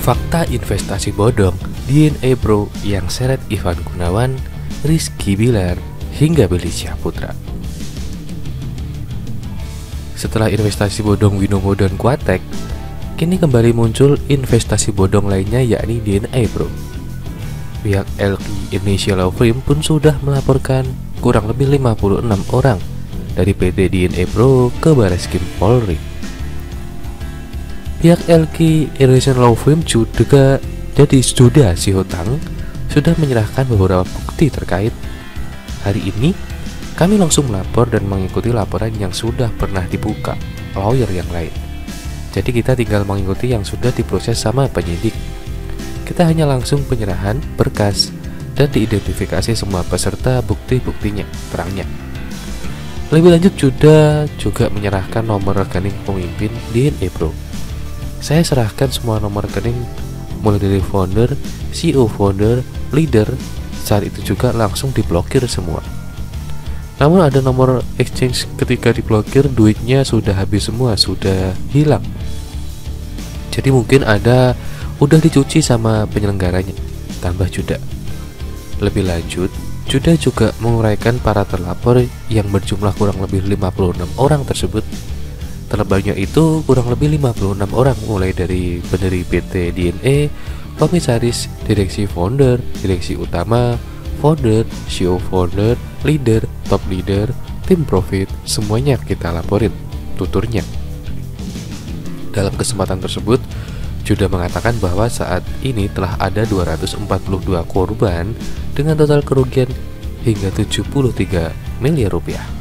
Fakta investasi bodong DNA Bro yang seret Ivan Gunawan, Rizky Bilar, hingga Billy Syahputra. Setelah investasi bodong Binomo dan Quatek, kini kembali muncul investasi bodong lainnya yakni DNA Bro. Pihak LQ Indonesia Law Firm pun sudah melaporkan kurang lebih 56 orang dari PT DNA Bro ke Barreskrim Polri. Pihak LQ Indonesia Law Firm juga sudah Sihotang sudah menyerahkan beberapa bukti terkait. Hari ini kami langsung melapor dan mengikuti laporan yang sudah pernah dibuka lawyer yang lain. Jadi kita tinggal mengikuti yang sudah diproses sama penyidik. Kita hanya langsung penyerahan berkas dan diidentifikasi semua peserta bukti-buktinya, terangnya. Lebih lanjut juga menyerahkan nomor rekening pemimpin DNA Bro. Saya serahkan semua nomor rekening mulai dari founder, CEO founder, leader. Saat itu juga langsung diblokir semua. Namun ada nomor exchange ketika diblokir duitnya sudah habis semua, sudah hilang. Jadi mungkin udah dicuci sama penyelenggaranya. Tambah Juda. Lebih lanjut, Juda juga menguraikan para terlapor yang berjumlah kurang lebih 56 orang tersebut. Terlebihnya itu kurang lebih 56 orang, mulai dari pendiri PT DNA, komisaris, direksi founder, direksi utama, founder, CEO founder, leader, top leader, tim profit, semuanya kita laporin, tuturnya. Dalam kesempatan tersebut, Juda mengatakan bahwa saat ini telah ada 242 korban dengan total kerugian hingga 73 miliar rupiah.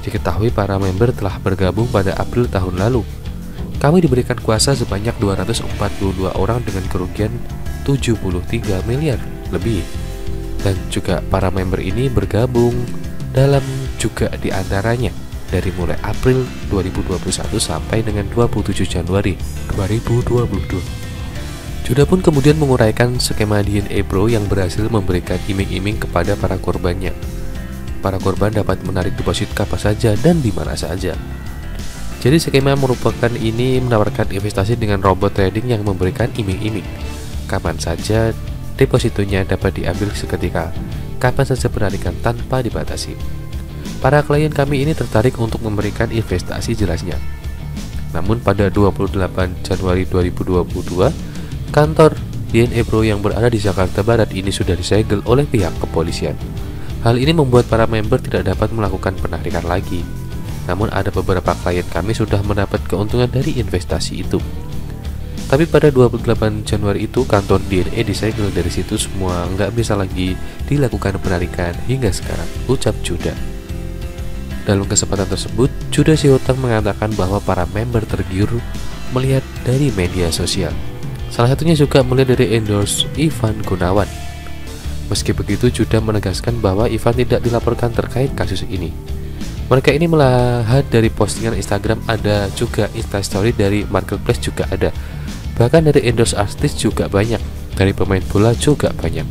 Diketahui para member telah bergabung pada April tahun lalu. Kami diberikan kuasa sebanyak 242 orang dengan kerugian 73 miliar lebih. Dan juga para member ini bergabung dalam juga diantaranya dari mulai April 2021 sampai dengan 27 Januari 2022. Juda pun kemudian menguraikan skema DNA Bro yang berhasil memberikan iming-iming kepada para korbannya. Para korban dapat menarik deposit kapan saja dan di mana saja. Jadi skema ini menawarkan investasi dengan robot trading yang memberikan iming-iming. Kapan saja depositonya dapat diambil seketika, kapan saja penarikan tanpa dibatasi. Para klien kami ini tertarik untuk memberikan investasi jelasnya. Namun pada 28 Januari 2022, kantor DNA Bro yang berada di Jakarta Barat ini sudah disegel oleh pihak kepolisian. Hal ini membuat para member tidak dapat melakukan penarikan lagi. Namun ada beberapa klien kami sudah mendapat keuntungan dari investasi itu. Tapi pada 28 Januari itu kantor DNA disegel, dari situ semua nggak bisa lagi dilakukan penarikan hingga sekarang, ucap Juda. Dalam kesempatan tersebut, Juda Sihotang mengatakan bahwa para member tergiur melihat dari media sosial. Salah satunya juga melihat dari endorse Ivan Gunawan. Meski begitu, Juda menegaskan bahwa Ivan tidak dilaporkan terkait kasus ini. Mereka ini melihat dari postingan Instagram, ada juga Instastory dari marketplace juga ada. Bahkan dari endorse artis juga banyak, dari pemain bola juga banyak.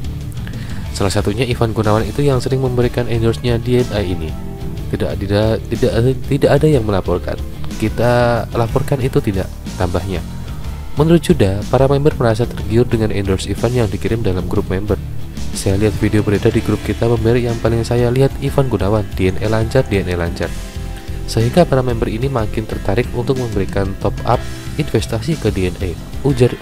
Salah satunya Ivan Gunawan itu yang sering memberikan endorse-nya DNA ini. Tidak ada yang melaporkan. Kita laporkan itu tidak, tambahnya. Menurut Juda, para member merasa tergiur dengan endorse Ivan yang dikirim dalam grup member. Saya lihat video beredar di grup kita member, yang paling saya lihat Ivan Gunawan, DNA lancar. Sehingga para member ini makin tertarik untuk memberikan top up investasi ke DNA, ujar.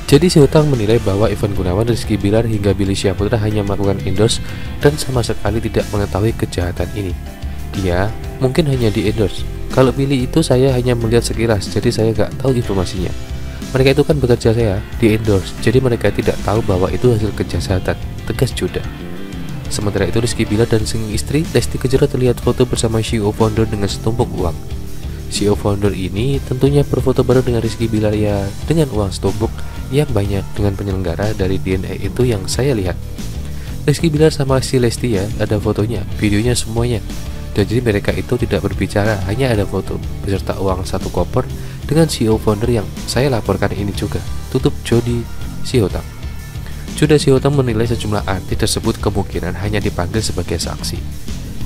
Jadi Sihotang menilai bahwa Ivan Gunawan, Rizky Bilar hingga Billy Syahputra hanya melakukan endorse dan sama sekali tidak mengetahui kejahatan ini. Dia mungkin hanya di endorse. Kalau Billy itu saya hanya melihat sekilas, jadi saya nggak tahu informasinya. Mereka itu kan bekerja saya di endorse, jadi mereka tidak tahu bahwa itu hasil kejahatan, tegas Juda. Sementara itu Rizky Bilar dan sang istri Lesti Kejora terlihat foto bersama CEO founder dengan setumpuk uang. CEO founder ini tentunya berfoto bareng dengan Rizky Bilar ya, dengan uang setumpuk yang banyak dengan penyelenggara dari DNA itu yang saya lihat. Rizky Bilar sama si Lesti ya, ada fotonya, videonya semuanya. Dan jadi mereka itu tidak berbicara, hanya ada foto beserta uang satu koper dengan CEO founder yang saya laporkan ini juga, tutup Jody Sihotang. Juda Sihotang menilai sejumlah artis tersebut kemungkinan hanya dipanggil sebagai saksi.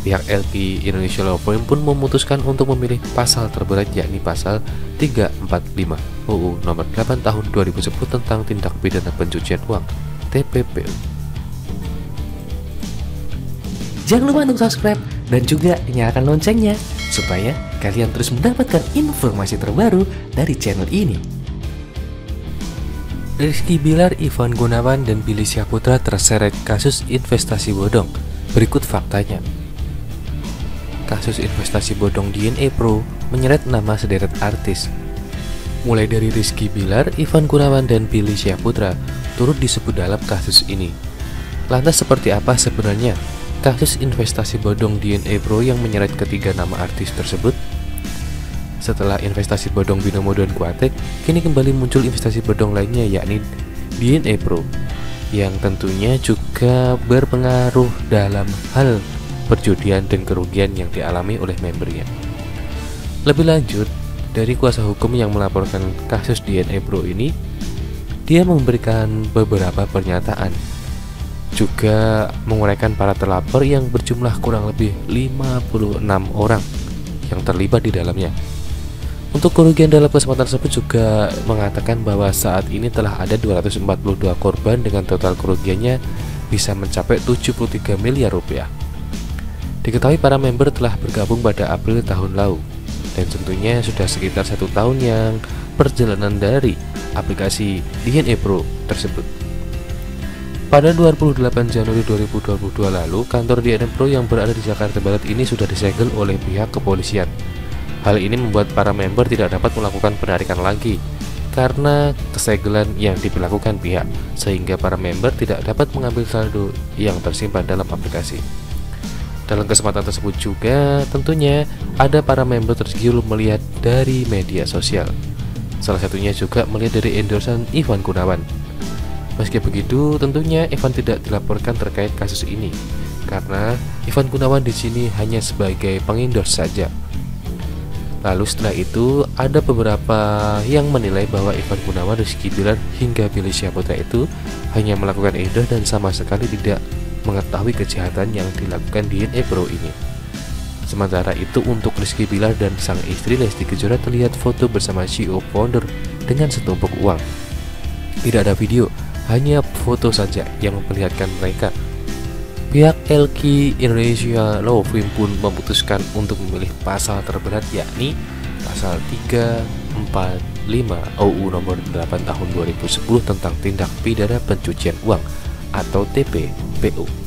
Pihak LQ Indonesia Law Firm pun memutuskan untuk memilih pasal terberat, yakni pasal 345 UU Nomor 8 Tahun 2010 tentang Tindak Pidana Pencucian Uang (TPPU). Jangan lupa untuk subscribe dan juga nyalakan loncengnya supaya kalian terus mendapatkan informasi terbaru dari channel ini. Rizky Bilar, Ivan Gunawan, dan Billy Syahputra terseret kasus investasi bodong. Berikut faktanya. Kasus investasi bodong DNA Pro menyeret nama sederet artis. Mulai dari Rizky Bilar, Ivan Gunawan, dan Billy Syahputra turut disebut dalam kasus ini. Lantas seperti apa sebenarnya kasus investasi bodong DNA Pro yang menyeret ketiga nama artis tersebut? Setelah investasi bodong Binomo dan Kuatek, kini kembali muncul investasi bodong lainnya, yakni DNA Pro, yang tentunya juga berpengaruh dalam hal perjudian dan kerugian yang dialami oleh membernya. Lebih lanjut, dari kuasa hukum yang melaporkan kasus DNA Pro ini, dia memberikan beberapa pernyataan, juga menguraikan para terlapor yang berjumlah kurang lebih 56 orang yang terlibat di dalamnya. Untuk kerugian dalam kesempatan tersebut juga mengatakan bahwa saat ini telah ada 242 korban dengan total kerugiannya bisa mencapai 73 miliar rupiah. Diketahui para member telah bergabung pada April tahun lalu, dan tentunya sudah sekitar 1 tahun yang perjalanan dari aplikasi DNA Pro tersebut. Pada 28 Januari 2022 lalu, kantor DNA Pro yang berada di Jakarta Barat ini sudah disegel oleh pihak kepolisian. Hal ini membuat para member tidak dapat melakukan penarikan lagi karena kesegelan yang diberlakukan pihak, sehingga para member tidak dapat mengambil saldo yang tersimpan dalam aplikasi. Dalam kesempatan tersebut juga tentunya ada para member tergiur melihat dari media sosial. Salah satunya juga melihat dari endorsan Ivan Gunawan. Meski begitu, tentunya Ivan tidak dilaporkan terkait kasus ini karena Ivan Gunawan di sini hanya sebagai pengendorse saja. Lalu setelah itu ada beberapa yang menilai bahwa Ivan Gunawan, Rizky Bilar, hingga Billy Syahputra itu hanya melakukan endorse dan sama sekali tidak mengetahui kejahatan yang dilakukan DNA Pro ini. Sementara itu untuk Rizky Bilar dan sang istri Lesti Kejora terlihat foto bersama CEO founder dengan setumpuk uang. Tidak ada video, hanya foto saja yang memperlihatkan mereka. Pihak LQ Indonesia Law Firm pun memutuskan untuk memilih pasal terberat, yakni pasal 345 UU Nomor 8 Tahun 2010 tentang Tindak Pidana Pencucian Uang atau TPPU.